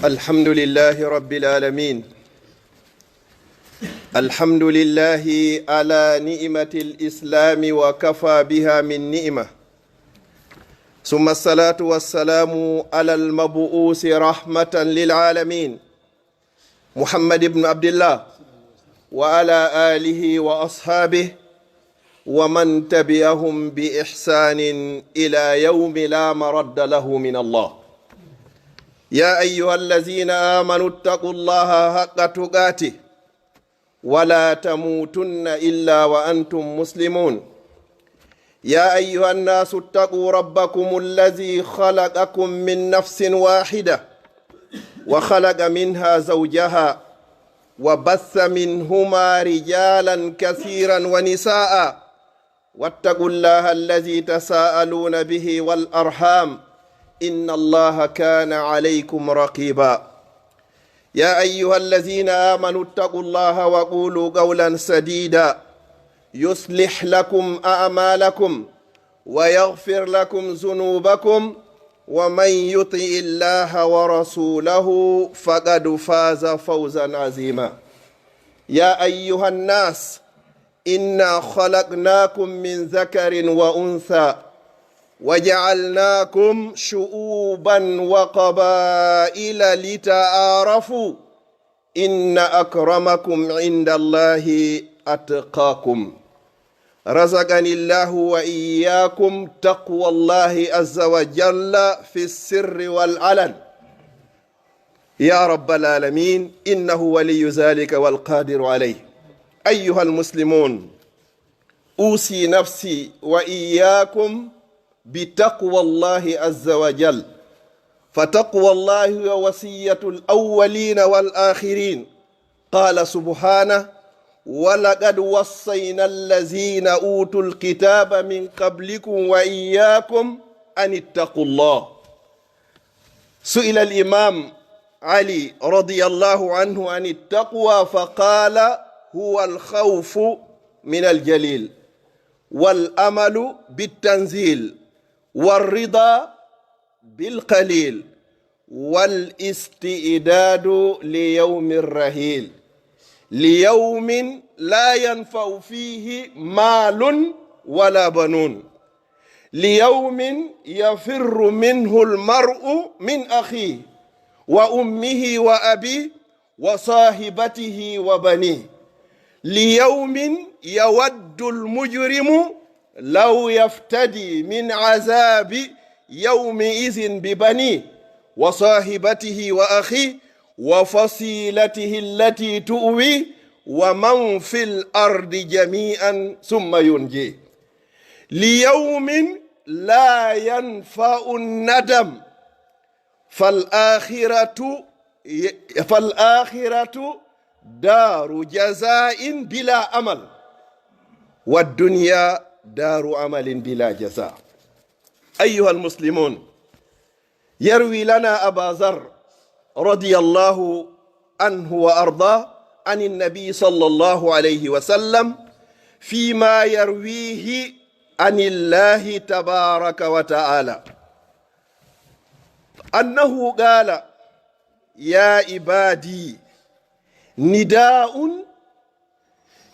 الحمد لله رب العالمين. الحمد لله على نعمة الإسلام وكفى بها من نعمة، ثم الصلاة والسلام على المبعوث رحمة للعالمين محمد بن عبد الله وعلى آله وأصحابه ومن تبعهم بإحسان إلى يوم لا مرد له من الله. يا أيها الذين آمنوا اتقوا الله حق تقاته ولا تموتن إلا وأنتم مسلمون. يا أيها الناس اتقوا ربكم الذي خلقكم من نفس واحدة وخلق منها زوجها وبث منهما رجالا كثيرا ونساء، واتقوا الله الذي تساءلون به والأرحام إن الله كان عليكم رقيبا. يا أيها الذين آمنوا اتقوا الله وقولوا قولا سديدا يصلح لكم أعمالكم ويغفر لكم ذنوبكم، ومن يطع الله ورسوله فقد فاز فوزا عظيما. يا أيها الناس إنا خلقناكم من ذكر وأنثى وجعلناكم شعوبا وقبائل لتعارفوا إن أكرمكم عند الله أتقاكم. رزقني الله وإياكم تقوى الله عز وجل في السر والعلن يا رب العالمين، إنه ولي ذلك والقادر عليه. أيها المسلمون، أوصي نفسي وإياكم بتقوى الله عز وجل، فتقوى الله هو وصية الأولين والآخرين. قال سبحانه: ولقد وصينا الذين أوتوا الكتاب من قبلكم وإياكم أن اتقوا الله. سئل الإمام علي رضي الله عنه عن التقوى فقال: هو الخوف من الجليل والأمل بالتنزيل والرضا بالقليل والاستعداد ليوم الرحيل، ليوم لا ينفع فيه مال ولا بنون، ليوم يفر منه المرء من أخيه وأمه وأبيه وصاحبته وبنيه، ليوم يود المجرم لو يفتدي من عذاب يومئذ ببنيه وصاحبته وأخيه وفصيلته التي تؤويه ومن في الأرض جميعا ثم ينجيه، ليوم لا ينفع الندم، فالآخرة دار جزاء بلا أمل، والدنيا دار عمل بلا جزاء. أيها المسلمون، يروي لنا أبا ذر رضي الله عنه وأرضاه عن النبي صلى الله عليه وسلم فيما يرويه عن الله تبارك وتعالى أنه قال: يا عبادي نداء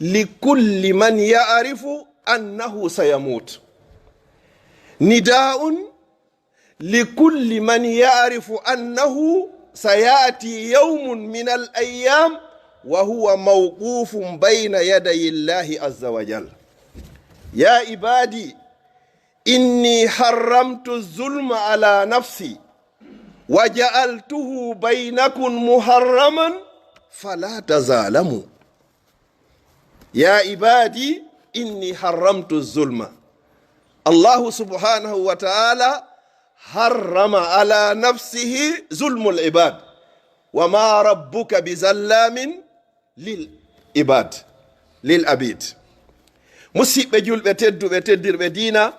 لكل من يعرف أنه سيموت، نداء لكل من يعرف أنه سيأتي يوم من الأيام وهو موقوف بين يدي الله عز وجل. يا عبادي إني حرمت الظلم على نفسي وجعلته بينكم محرما فلا تظالموا. يا عبادي إني حرمت الظلم. الله سبحانه وتعالى حرم على نفسه ظلم العباد، وما ربك بظلام للعباد للعبيد. musidɓe julɓe tedduɓe teddirɓe diina,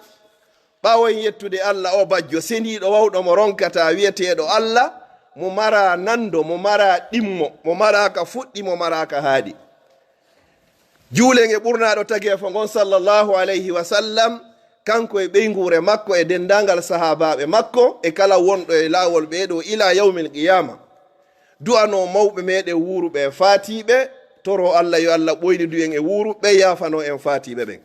ɓawon yettude Allah o bajjo sendiɗo wawɗo mo ronkata wiyeteɗo Allah, mo mara nando, mo mara ɗimmo, mo mara ka fuɗɗi, mo mara ka haaɗi. juulenge ɓurnaɗo tageefo ngon sallallahu alayhi wa sallam, kanko e ɓeygure makko e dendangal sahabaɓe makko e kala wonɗo e laawol ɓeeɗo ila yawmil qiyama, du'ano mawɓe meɗen wuruɓe fatiɓe toro Allah yo Allah ɓoynidu en e wuruɓe yafano en fatiɓe ɓen.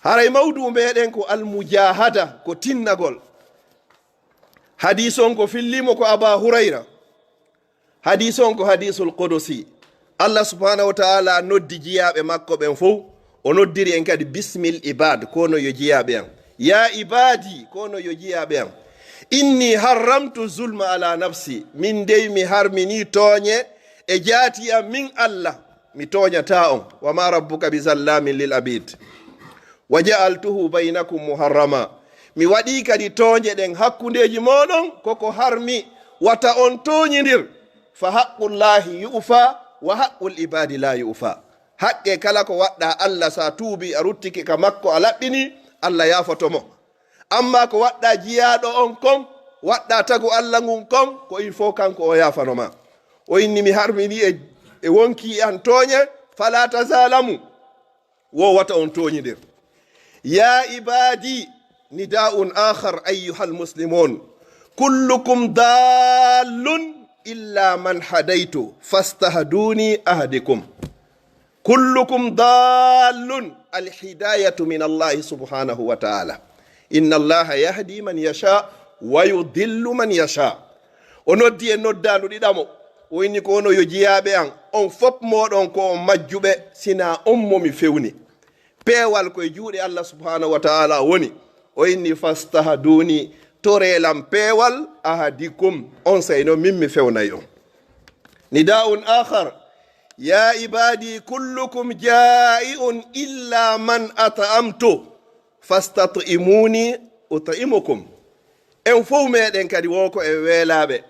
haray mawdu meɗen ko almujahada ko tinnagol. hadis on ko fillimo ko Aba Hurayra. hadis on ko hadisul qudusi. Allah subhanahu wa ta'ala noddi jiyaɓe makko ɓen fof o noddiri en kadi bismil ibad kono yo jiyaɓe am. ya ibadi kono yo jiyaɓe am. inni harramtu zulma ala nafsi, min dey mi harmini tooñe e jaati am min Allah mi tooñata on. wa ma rabbuka bi zallamin lil abid wa ja'altuhu baynakum muharrama, mi waɗi kadi tooñe ɗen hakkundeji moɗon koko harmi wata on tooñidir. fa haqqullahi yu'fa wa haqqul ibadi la yu'fa. haqqe kala ko waɗɗa Allah sa tuubi a ruttiki ka makko a laɓɓini Allah yafotomo. amma ko waɗɗa jiyaɗo on kon waɗɗa tagu Allah ngun kon ko il faut kanko o yafanoma. o inni mi harmini e wonki an tooñe fala tazalamu, wo wata on tooñidir. ya ibadi nida'un akhar ayyuhal muslimun kullukum dallun illa man hadaytu fastahduni ahdikum. kullukum dallun, alhidayatu min Allah subhanahu wa ta'ala. inna allaha yahdi man yasha wa yudillu man yasha. o noddi e noddandu ɗiɗamo o inni ko ono yo jiyaɓe an on fop moɗon ko on majjuɓe sina on momi fewni. peewal koye juuɗe Allah subhanahu wa ta'ala woni. o inni fastahduni, torelam peewal ahadikum, on sayno min mi fewnay on. nida'un akhar ya ibadi kullukum ja'i'un illa man at'amtu fastat'imuni ut'imukum. en fof meɗen kadi woko e weelaɓe.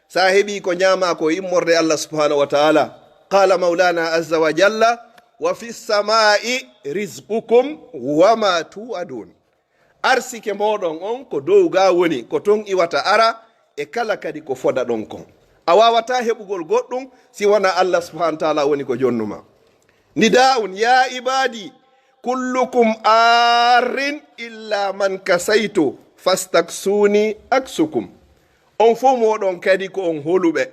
sa heɓi ko ñama ko immorde Allah subhanahu wa ta'ala. qala maulana azza wa jalla wa fi samai rizqukum wama tu'adun. arsike moɗon on ko dow ga woni, ko ton iwata ara e kala kadi ko foda ɗon kon. a wawata heɓugol goɗɗum si wona Allah subhanahu wa ta'ala woni ko jonnuma. nida'un ya ibadi kullukum arrin illa man kasaytu fastaksuni aksukum. on fof moɗon kadi ko on holuɓe,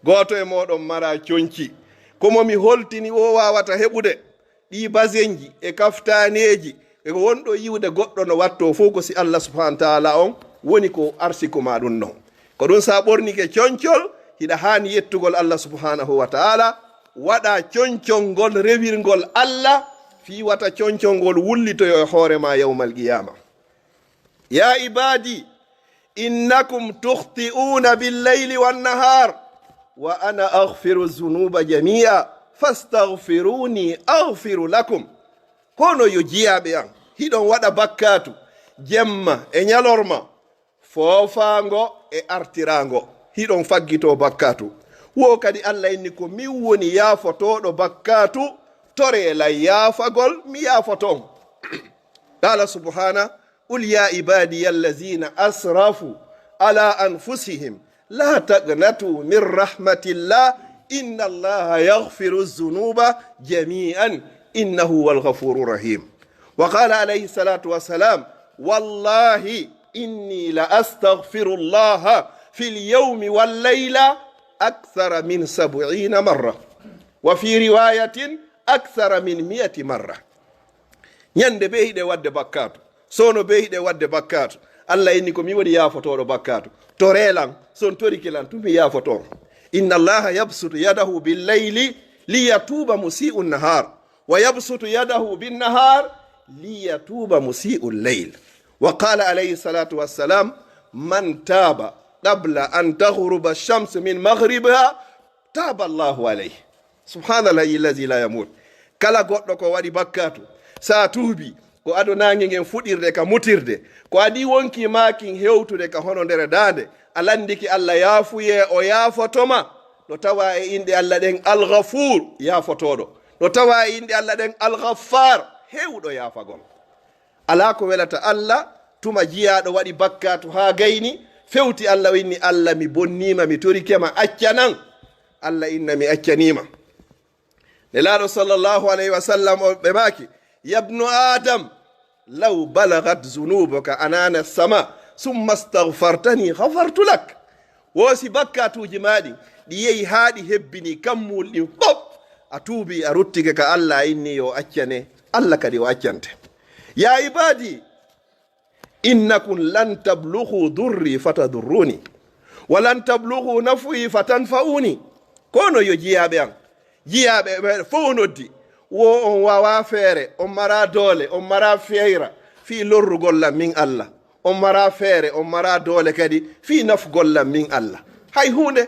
goto e moɗon mara conci. komo mi holtini o wawata heɓude ɗi basenji e kaftaneji e ko wonɗo yiwde goɗɗo no watto fof ko si Allah subhanahu wa ta'ala on woni ko arsikuma ɗum non. ko ɗum sa ɓornike concol hiɗa hani yettugol Allah subhanahu wa ta'ala, waɗa concol ngol rewirgol Allah fi wata concol ngol wullitoyo e hoorema yawmal qiyama. ya ibadi innakum tukhti'una bil-layli wan-nahar wa ana aghfiru dhunuba jami'a fastaghfiruni aghfiru lakum. kono yo jiyaɓe an hiɗon waɗa bakkatu jemma e ñalorma, foofango e artirango, hiɗon faggito bakkatu. wo kadi Allah inni ko min woni yaafotoɗo bakkatu, torela yaafagol mi yaafoton. qala subhana qul ya ibadiya allazina asrafu ala anfusihim la taqnatu min rahmatillah inna allaha yaghfiru dhunuba jami'an innahu huwal ghafurur rahim. wa qala alayhi salatu wassalam wallahi inni la astaghfirullaha fil yawmi wal layla akthara min 70 marra wa fi riwayatin akthara min 100 marra. ñande be hiɗe wadde bakkatu, sono be hiɗe wadde bakkatu. Allah inni ko mi woni yaafotoɗo bakkatu, to relan son torikilan tumi yaafoto. inna allaha yabsutu yadahu bil layli liyatuba musi'un nahar wa yabsutu yadahu bin nahar liyatuba musi'ul layl. wa qala alayhi salatu wassalam man taba qabla an taghruba ash-shamsu min maghribiha taba Allahu alayhi. subhanallahi allazi la yamut. kala goɗɗo ko waɗi bakkatu sa tuubi ko adonange ngen fuɗirde ka mutirde, ko adi wonki makin hewtude ka hono nder dande, alandiki Allah yaafuye o yaafotoma. no tawa e inde Allah ɗen al-ghafur yaafotoɗo, no tawa e inde Allah ɗen al-ghaffar hewɗo yaafagol. ala ko welata Allah tuma jiyaɗo waɗi bakkatu ha gayni fewti Allah winni Allah mi bonnima mi torikema accanan. Allah inna mi accanima. nelaɗo sallallahu alayhi wa sallam o ɓe maki yabnu adam law balagat zunubuka anana sama summa astaghfartani ghafartu lak. wosi bakkatuji maɗi ɗi yehi haaɗi hebbini kammul ɗin fof a tuubi a ruttike ka Allah inni yo accane Allah kadi o accante. ya ibadi innakum lan tablughu durri fatadurruni wa lan tablughu nafwi fatanfa'uni. kono yo jiyaɓe an jiyaɓe fof noddi wo on wawa feere on mara doole on mara feyra fi lorrugollam min Allah on mara feere on mara doole kadi fi nafgollam min Allah hay hunde.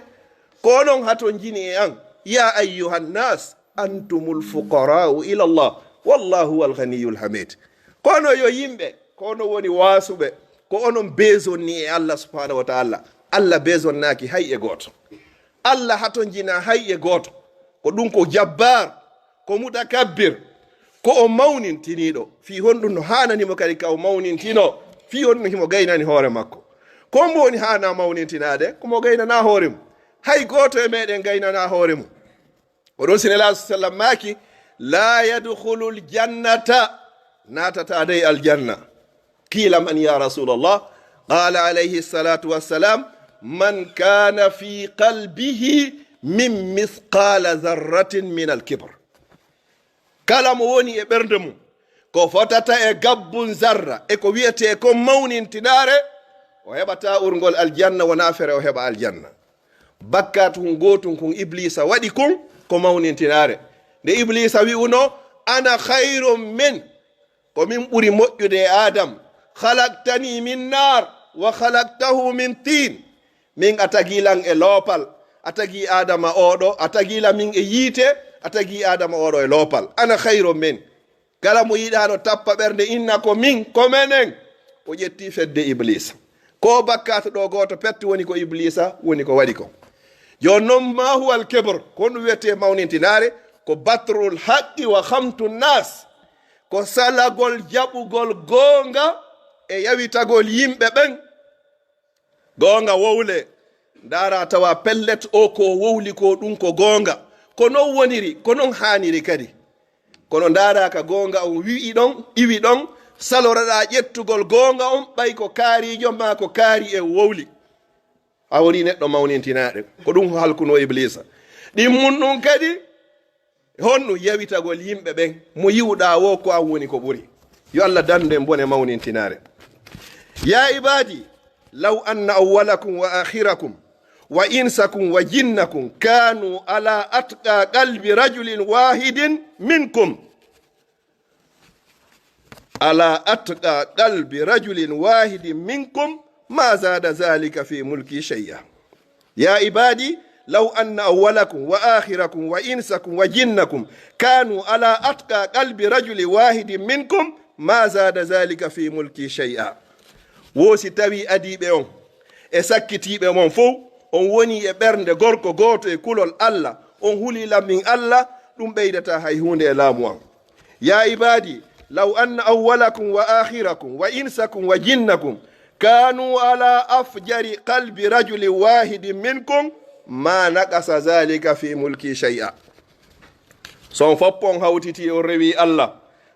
konon haton jini e an ya ayyuhan nas antumul fuqara'u ila Allah wallahu huwal ghaniyyul hamid. kono yo yimɓe kono woni wasuɓe ko onon besonni e Allah subhanahu wa ta'ala. Allah besonnaki hay e goto. Allah haton jina hay e goto. ko ɗum ko jabbar ko mutakabbir ko o mawnintiniɗo fi honɗum no hananimo kadi ka o mawnintino fi honɗum himo gaynani hoore makko. ko mbo woni hana mawnintinade komo gaynana hoore mum. hay goto e meɗen gaynana hoore mum. oɗon sinela sallam maki la yadkhulu ljannata natata dey aljanna. qila man ya rasulallah qala alayhi salatu wassalam man kana fi qalbihi min mithqala dharratin min alkibr. kala mo woni e ɓernde mum ko fotata e gabbun zarra e ko wiyete ko mawnintinare o heɓata urgol aljanna wona fere o heɓa aljanna. bakkatu hun gotum kun iblisa waɗi kun ko mawnintinare. nde iblisa wi'uno ana khairum min ko min ɓuri moƴƴude e adam khalaqtani min nar wa khalaqtahu min tin. min a tagilan e loopal a tagi adama oɗo a tagila min e yiite a tagi adama oɗo e loopal. ana khairum min kala mo yiɗano tappa ɓernde inna ko min ko menen o ƴetti fedde iblisa. ko bakkata ɗo goto petti woni ko iblisa woni ko waɗi ko. joni noon ma huwal kebr ko ɗum wiyete mawnintinare ko batrul haqqi wa khamtu nas ko salagol jaɓugol goonga e yawitagol yimɓe ɓen. goonga wowle dara tawa pellet o ko wowli ko ɗum ko goonga ko non woniri ko non haniri kadi. kono dara ka goonga on wi'i ɗon iwi ɗon saloraɗa ƴettugol goonga on ɓay ko kaarijo ma ko kaari e wowli a woni neɗɗo mawnintinaɗe. ko ɗum halkuno iblisa. ɗin mun ɗum kadi honɗum yawitagol yimɓe ɓen mo yiwɗa wo ko an woni ko ɓuri. yo Allah dande bone mawnintinare. ya ibadi law anna awwalakum wa akhirakum wa insakum wa jinnakum kanu ala atqa qalbi rajulin wahidin minkum ala atqa qalbi rajulin wahidin minkum ma zada zalika fi mulki shay'a. ya ibadi law anna awwalakum wa akhirakum wa insakum wa jinnakum kanu ala atqa qalbi rajulin wahidin minkum ma zada zalika fi mulki shay'a. wosi tawi adiɓe on e sakkitiɓe mon fof on woni e ɓernde gorko goto e kulol Allah on huli lammin Allah ɗum ɓeydata hay hunde e laamu an. ya ibadi law anna awwalakum wa akhirakum wa insakum wa jinnakum kanu ala afjari qalbi rajulin wahidin minkum ma naqasa zalika fi mulki shay'a. son foppon hawtiti on rewi Allah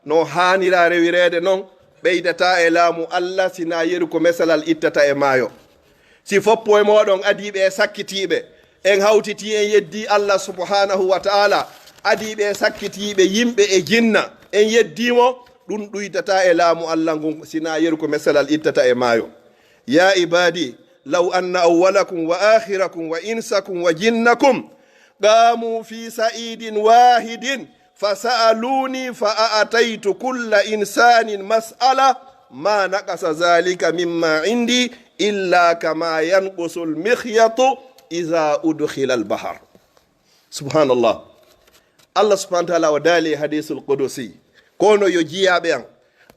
no hanira rewirede non ɓeydata e laamu Allah sina yeru ko mesalal ittata e maayo. si foppo e moɗon adiɓe e sakkitiɓe en hawtiti en yeddi Allah subhanahu wa ta'ala adiɓe e sakkitiɓe yimɓe e jinna en yeddimo ɗum ɗuydata e laamu Allah ngun sina yeru ko mesalal ittata e maayo. ya ibadi law anna awwalakum wa akhirakum wa insakum wa jinnakum qamu fi sa'idin wahidin fasa'aluni fa'ataitu kulla insanin mas'ala ma naqasa zalika mimma indi illa kama yanqusu al-mikhyatu idha udkhila al-bahr. subhanallah. Allah subhanahu wa ta'ala wadali hadithul qudusi kono yo jiyaɓe an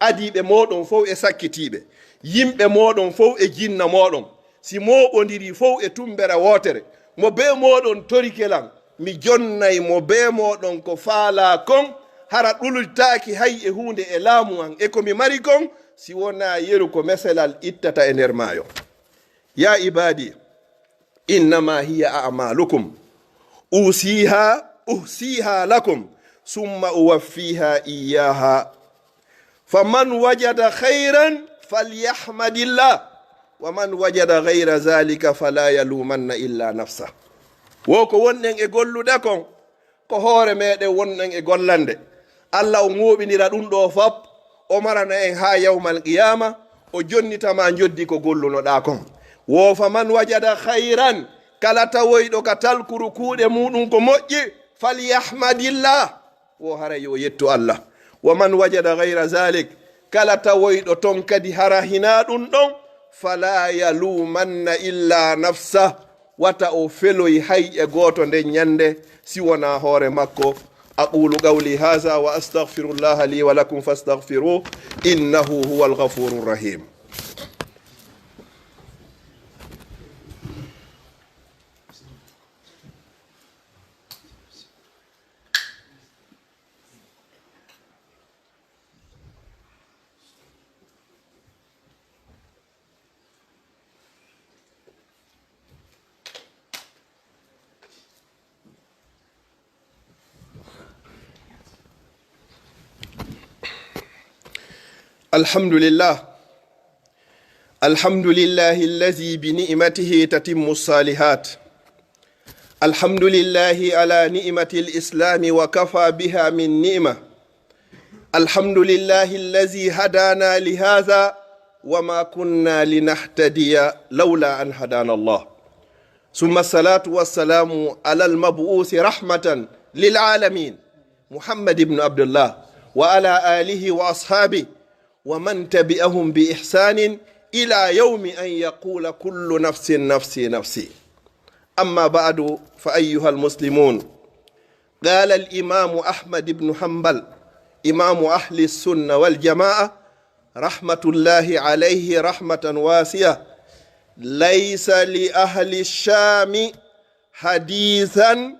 adiɓe moɗon fof e sakkitiɓe yimɓe moɗon fof e jinna moɗon si moɓodiri fof e tumbere wotere mo be moɗon torikelan mi jonnay mo be moɗon ko faala kon hara ɗulutaki hay e hunde e laamu an e ko mi mari kon si wona yeru ko meselal ittata e nder maayo. ya ibadi innama hiya a'malukum uhsiha lakum summa uwaffiha iyaha faman wajada khairan falyahmadillah wa man wajada ghayra zalika fala yalumanna illa nafsa. wo ko wonɗen e gollude kon ko hoore meɗen wonɗen e gollande. Allah o ŋoɓinira ɗum ɗo fop o marana en ha yawmal qiyama o jonnitama joddi ko gollunoɗa kon. wo fa man wajada khayran kala tawoyɗo ka talkuru kuuɗe muɗum ko moƴƴi falyahmadillah wo hara yo yettu Allah. wa man wajada ghayra zalik kala tawoyɗo ton kadi hara hina ɗum ɗon fala yalumanna illa nafsa wata o feloy hayƴe goto nden ñande siwona hoore makko. aqulu qawli hadha wa astaghfirullah li wa lakum fastaghfiruh innahu huwal ghafurur rahim. الحمد لله الذي بنعمته تتم الصالحات. الحمد لله على نعمة الإسلام وكفى بها من نعمة. الحمد لله الذي هدانا لهذا وما كنا لنهتدي لولا أن هدانا الله. ثم الصلاة والسلام على المبعوث رحمة للعالمين محمد بن عبد الله وعلى آله وأصحابه ومن تبعهم بإحسان إلى يوم أن يقول كل نفس نفسي نفسي. أما بعد فأيها المسلمون، قال الإمام أحمد بن حنبل إمام أهل السنة والجماعة رحمة الله عليه رحمة واسعة: ليس لأهل الشام حديثا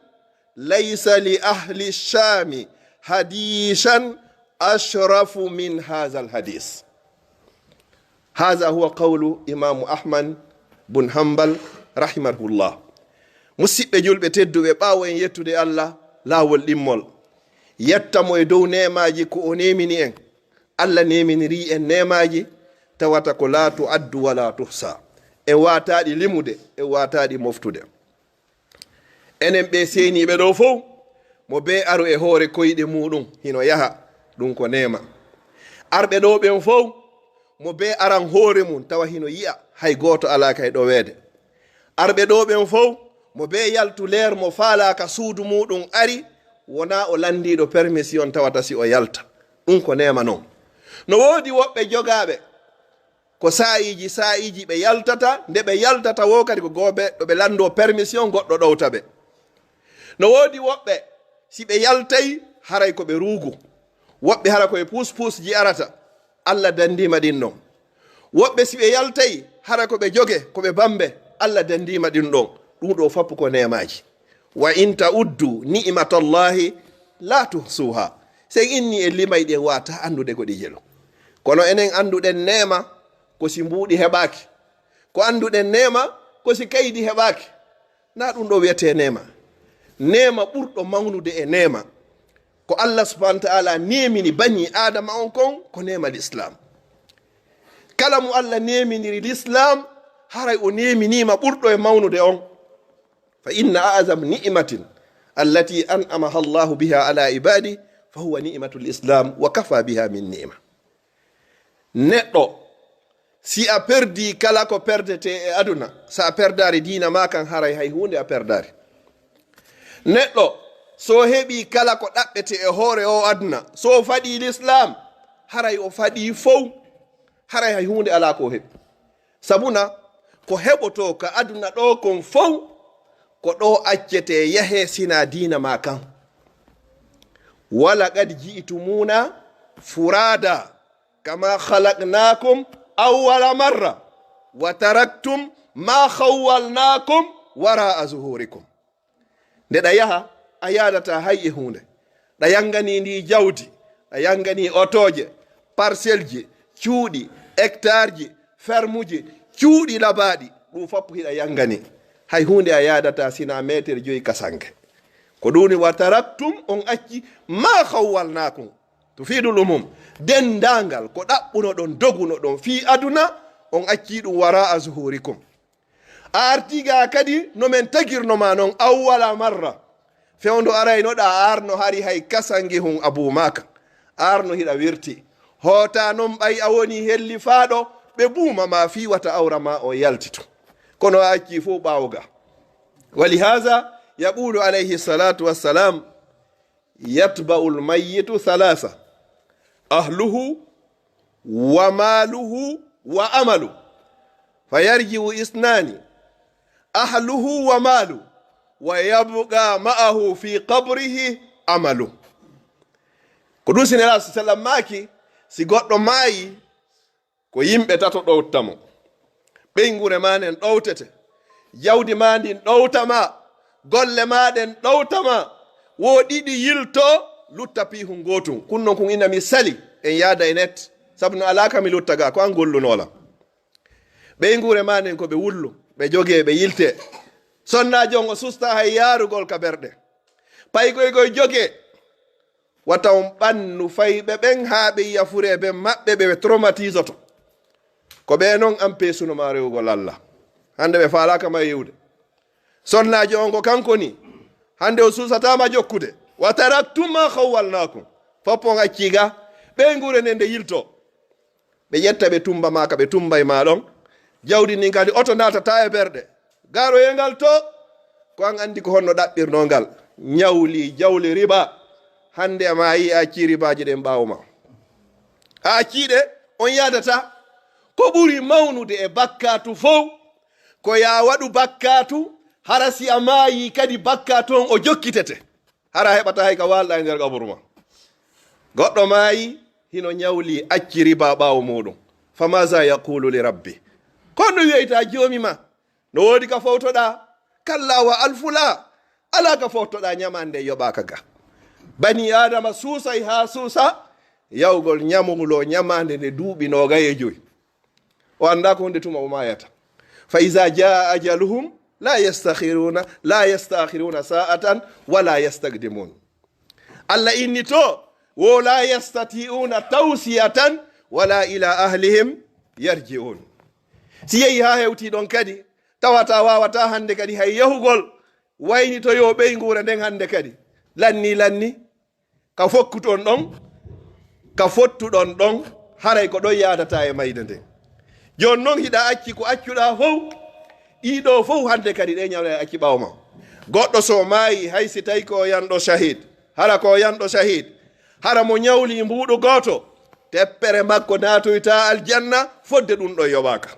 ليس لأهل الشام حديثا أشرف من هذا الحديث. هذا هو قول إمام أحمد بن حنبل رحمه الله. musidɓe julɓe tedduɓe, ɓaawo en yettude Allah laawol ɗimmol, yettamo e dow nemaji ko o nemini en. Allah neminiri en nemaji tawata ko la tu'addu wala tuhsa, en wataɗi limude, en wataɗi moftude. enen ɓe seniɓe ɗo fof mo be aro e hoore koyɗe muɗum hino yaha, ɗum ko nema. arɓe ɗo ɓen fof mo be aran hoore mum tawa hino yi'a, hay goto ala kay ɗo weede. arɓe ɗo ɓen fof mo be yaltu leer mo faalaka suudu muɗum ari, wona o landiɗo permission tawata si o yalta. ɗum ko nema noon. no woodi woɓɓe jogaɓe ko sa'iji ɓe yaltata, nde ɓe yaltata wo kadi ko gooɓe ɗo ɓe lando permission goɗɗo ɗowta ɓe. no woodi woɓɓe si ɓe yaltay haray ko ɓe ruugu, woɓɓe hara koye pusji arata, Allah dandima ɗin ɗon. woɓɓe si ɓe yaltay hara ko ɓe joge ko ɓe bambe, Allah dandima ɗin ɗon. ɗum ɗo fappu ko nemaji. wa in ta'uddu ni'matallahi la tuhsuha. sen inni e limay ɗen wata andude ko ɗi jelo. kono enen anduɗen nema ko si mbuuɗi heɓaki, ko anduɗen nema ko si kaydi heɓaki. na ɗum ɗo wiyete nema. nema ɓurɗo mawnude e nema ko Allah subhanahu wa ta'ala nemini bani adama on kon ko nema l'islam. kala mo Allah neminiri l'islam haray o neminima ɓurɗo e mawnude on. fa inna a'zam ni'matin allati an'amaha Allahu biha ala ibadi fa huwa ni'matul islam wa kafa biha min ni'ma. neɗɗo si a perdi kala ko perdete e aduna, sa a perdari diina ma kan haray hay hunde a perdari. neɗɗo so heɓi kala ko ɗaɓɓete e hoore o aduna, so faɗi l'islam haray o faɗi fow, haray hay hunde ala ko heɓi. sabuna ko heɓoto ka aduna ɗo kon fow ko ɗo accete yahe sina diina ma kan. wala qad ji'tumuna furada kama khalaqnakum awwala marra wa taraktum ma khawwalnakum wara'a zuhurikum. nde ɗa yaha a yadata hay e hunde, ɗa yangani ndi jawdi, ɗa yangani otoje, parcelle ji, cuuɗi, hectare ji, ferme ji, cuuɗi labaɗi, ɗum foppu hiɗa yangani, hay hunde a yadata sina metere 5 kasanke. ko ɗuni wa taraktum on acci ma khawwalnakum to fiidul umum, dendangal ko ɗaɓɓuno ɗon doguno ɗon fi aduna, on acci ɗum wara zuhurikum artiga kadi no men tagirnoma noon awwala marra fewndo araynoɗa arno hari hay kasange hun aboumaka arno hiɗa wirti hoota noon ɓay a woni helli faaɗo ɓe ɓuuma ma fiwata awra ma o yaltito kono a acci fof ɓawga walihaza yaqulu alayhi salatu wassalam yatba'u lmayitu thalatha ahluhu wa maluhu wa amalu fayarji'u isnani ahluhu wa malu wa yabqa ma'ahu fi qabrihi amalu ko ɗum sinela sallam maki si goɗɗo maayi ko yimɓe tato ɗowtamo ɓeygure ma nden ɗowtete jawdi ma ndin ɗowtama golle maɗen ɗowtama wo ɗiɗi yilto lutta pihu gotum kunnon kun ina mi sali en yaada e net sabu no alaka mi lutta ga ko an gollunola ɓeygure ma nden ko ɓe wullu ɓe joge ɓe yilte sonnajo on o susta hay yarugol ka berɗe paygoygoy joge wata on ɓannu fayɓe ɓen ha ɓe yafure ɓe maɓɓe ɓe traumatisoto ko ɓe noon an pesunoma rewugol Allah hande ɓe falaka ma yewde sonnajo on ko kanko ni hande o susatama jokkude wa taraktum ma khawwalnakum foppon acciga ɓeygure nden nde yilto ɓe ƴetta ɓe tumba maka ɓe tumba e maɗon jawdi ndin kadi oto natata e berɗe garo yengal to ko an andi ko honno ɗaɓɓirnongal ñawli jawli riba hande ma yi a acci ribaji ɗen ɓawma a acciɗe on yadata ko ɓuri mawnude e bakkatu fof ko ya waɗu bakkatu hara si a maayi kadi bakkatu on o jokkitete hara heɓata hay ka walɗa e nder kaburu ma goɗɗo maayi hino ñawli acci riba ɓawo muɗum famaza yaqulu li rabbi kon no wiyeyta joomi ma no woodi ka fowtoɗa kalla wa alfula ala ka fowtoɗa ñamande yoɓaka ga bani adama suusay ha suusa yawgol ñamulo ñamande nde duuɓi nogay e joyi o anda ko hunde tuma o mayata fa iza jaa ajaluhum la yastakhiruna sa'atan wala yastaqdimun allah inni to wo la yastati'una tawsiyatan wala ila ahlihim yarji'un si yehi ha hewti ɗon kadi tawata wawata hande kadi hay yahugol wayni to yo ɓeygure nden hande kadi lanni ka fokkuton ɗon ka fottuɗon ɗon haray ko ɗon yadata e mayde nden joni noon hiɗa acci ko accuɗa fof ɗiɗo fof hande kadi ɗe ñawle acci ɓawma goɗɗo so maayi hay si tawi ko yanɗo shahid hara ko yanɗo shahid hara mo ñawli mbuɗo goto teppere makko natoyta aljanna fodde ɗum ɗo yoɓaka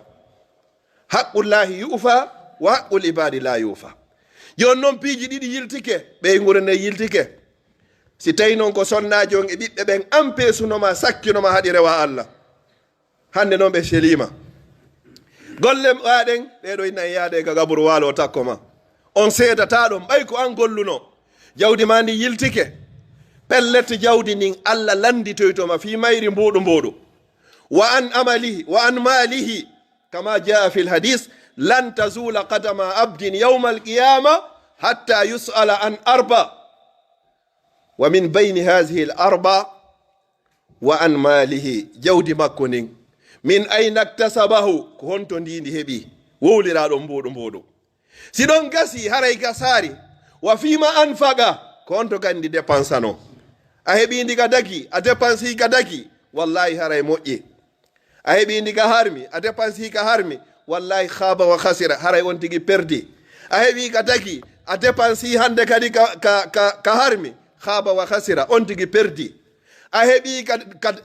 haqqullahi yufa wa haqqul ibadi la yufa joni noon piiji ɗiɗi yiltike ɓeygure nde yiltike si tawi noon ko sonnajo on e ɓiɓɓe ɓen an pesunoma sakkinoma haɗi rewa Allah hande noon ɓe selima golle waɗen ɗeɗo ina yaade ka gaburu walo takko ma on seedata ɗon ɓay ko an golluno jawdi ma ndi yiltike pellet jawdi ndin Allah landitoytoma fi mayri mbuɗu wa an amalihi wa an malihi kama jaa fi lhadis lan tazula qadama abdin yawma alqiyama hatta yus'ala an arba wa min bayni hadhihi al-arba wa an malihi jawdi makko nin min ayna iktasabahu ko honto ndindi heɓi wowliraɗo mbuɗu si ɗon gasi haray gasari wa fima anfaqa ko honto gandi dépensano a heɓi ndi ka daki a dépensi ka daki wallahi haray moƴƴi a heɓi ndi ka harmi a dépensi ka harmi wallahi khaba wa khasira haray on tigi perdi a heɓi ka daki a dépensi hande kadi ka harmi khaba wa khasira on tigi perdi a heɓi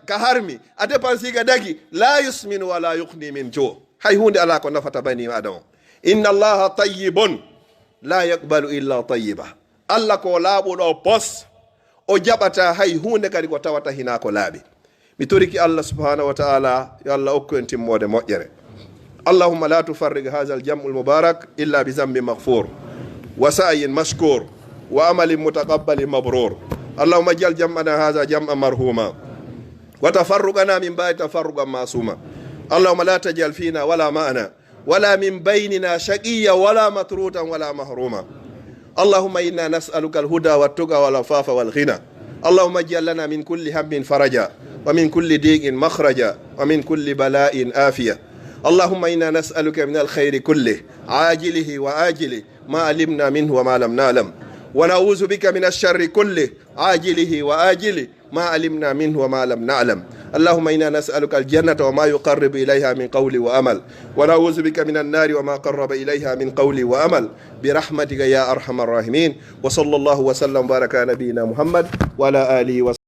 ka harmi a dépensi ka daki la yusmin wala yukhni min jo hay hunde ala ko nafata bani adama inna allaha tayyibun la yaqbalu illa tayyiba allah ko laaɓuɗo pos o jaɓata hay hunde kadi ko tawata hina ko laaɓi mi toriki allah subhanahu wa ta'ala yo allah okku en timmode moƴƴere allahumma la tufarrig hadha al-jam'u al-mubarak illa bi dhanbin maghfur wa sa'yin mashkur wa amalin mutaqabbalin mabrur اللهم اجعل جمعنا هذا جمعا مرحوما وتفرقنا من بعد تفرقا معصوما اللهم لا تجعل فينا ولا معنا ولا من بيننا شقيا ولا مطرودا ولا محروما اللهم إنا نسألك الهدى والتقى والعفاف والغنى اللهم اجعل لنا من كل هم فرجا ومن كل ضيق مخرجا ومن كل بلاء آفية اللهم إنا نسألك من الخير كله عاجله وآجله ما علمنا منه وما لم نعلم، ونعوذ بك من الشر كله عاجله وآجله ما علمنا منه وما لم نعلم. اللهم إنا نسألك الجنة وما يقرب إليها من قول وأمل، ونعوذ بك من النار وما قرب إليها من قول وأمل، برحمتك يا أرحم الراحمين. وصلى الله وسلم وبارك على نبينا محمد وعلى آله وصحبه.